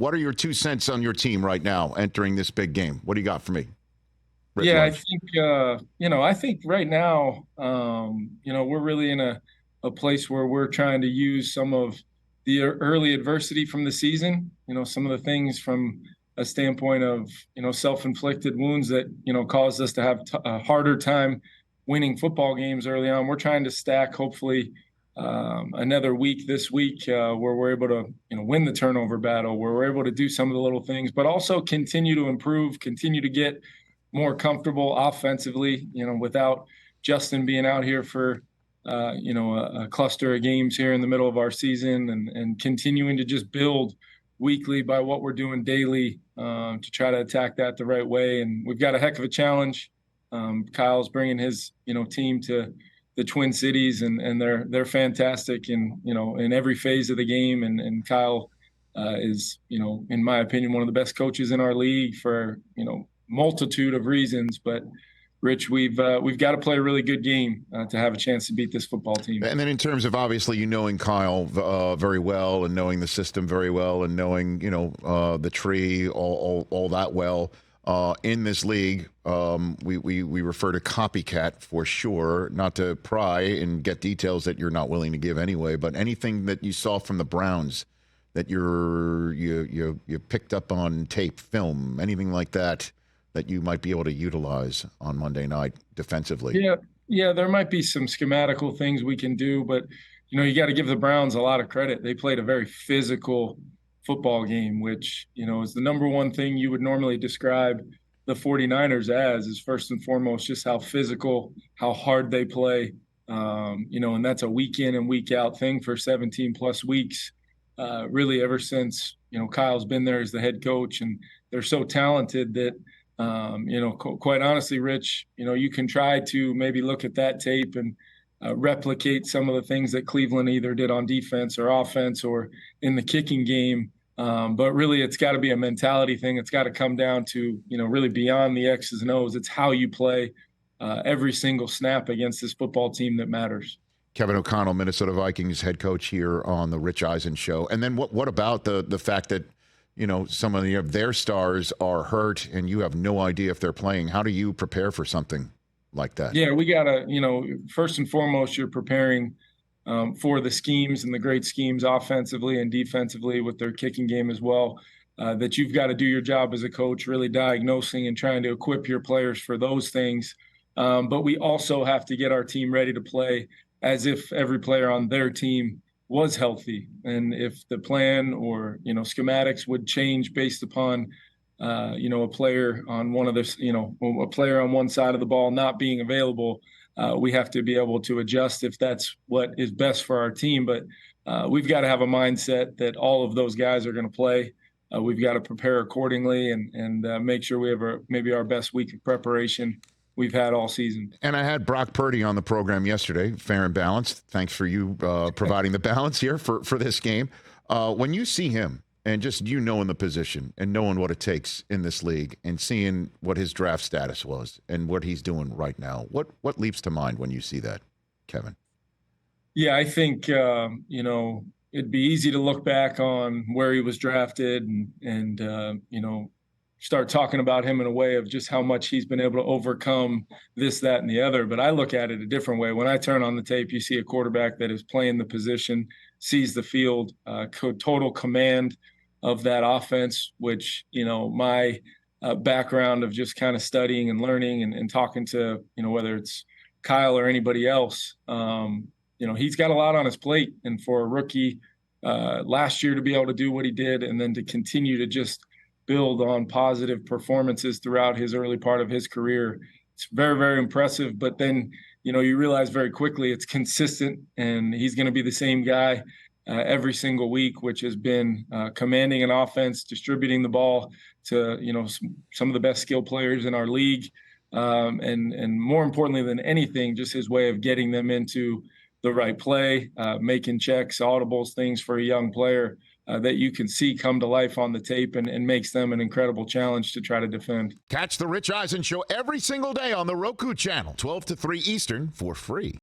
What are your 2 cents on your team right now entering this big game? What do you got for me? Writ Yeah, I large. think I think right now, we're really in a place where we're trying to use some of the early adversity from the season. Some of the things from a standpoint of self-inflicted wounds that caused us to have a harder time winning football games early on. We're trying to stack, hopefully, another week this week where we're able to win the turnover battle, where we're able to do some of the little things, but also continue to improve, continue to get more comfortable offensively, without Justin being out here for, a cluster of games here in the middle of our season, and continuing to just build weekly by what we're doing daily to try to attack that the right way. And we've got a heck of a challenge. Kyle's bringing his, team to the Twin Cities, and they're fantastic in every phase of the game. And Kyle is, in my opinion, one of the best coaches in our league for, multitude of reasons. But Rich, we've got to play a really good game to have a chance to beat this football team. And then in terms of obviously knowing Kyle very well, and knowing the system very well, and knowing the tree all that well in this league, we refer to copycat for sure. Not to pry and get details that you're not willing to give anyway, but anything that you saw from the Browns that you picked up on tape, film, anything like that you might be able to utilize on Monday night defensively. Yeah, there might be some schematical things we can do, but you got to give the Browns a lot of credit. They played a very physical football game, which is the number one thing you would normally describe the 49ers as, is first and foremost just how physical, how hard they play. And that's a week in and week out thing for 17 plus weeks. Really ever since Kyle's been there as the head coach, and they're so talented that quite honestly, Rich, you can try to maybe look at that tape and replicate some of the things that Cleveland either did on defense or offense or in the kicking game. But really, it's got to be a mentality thing. It's got to come down to, really beyond the X's and O's. It's how you play every single snap against this football team that matters. Kevin O'Connell, Minnesota Vikings head coach here on the Rich Eisen Show. And then what about the fact that some of their stars are hurt and you have no idea if they're playing? How do you prepare for something like that? Yeah, we got to, first and foremost, you're preparing for the schemes and the great schemes offensively and defensively with their kicking game as well, that you've got to do your job as a coach, really diagnosing and trying to equip your players for those things. But we also have to get our team ready to play as if every player on their team was healthy, and if the plan or schematics would change based upon a player on one of the a player on one side of the ball not being available, we have to be able to adjust if that's what is best for our team. But we've got to have a mindset that all of those guys are going to play. We've got to prepare accordingly and make sure we have maybe our best week of preparation we've had all season. And I had Brock Purdy on the program yesterday, fair and balanced. Thanks for you providing the balance here for this game. When you see him and just knowing the position and knowing what it takes in this league and seeing what his draft status was and what he's doing right now, what leaps to mind when you see that, Kevin? Yeah, I think, it'd be easy to look back on where he was drafted and start talking about him in a way of just how much he's been able to overcome this, that, and the other. But I look at it a different way. When I turn on the tape, you see a quarterback that is playing the position, sees the field, total command of that offense, which, my background of just kind of studying and learning and talking to, whether it's Kyle or anybody else, he's got a lot on his plate. And for a rookie last year to be able to do what he did and then to continue to just build on positive performances throughout his early part of his career, it's very, very impressive. But then, you realize very quickly it's consistent, and he's going to be the same guy every single week, which has been commanding an offense, distributing the ball to, some of the best skill players in our league. And more importantly than anything, just his way of getting them into the right play, making checks, audibles, things for a young player that you can see come to life on the tape and makes them an incredible challenge to try to defend. Catch the Rich Eisen Show every single day on the Roku channel, 12 to 3 Eastern, for free.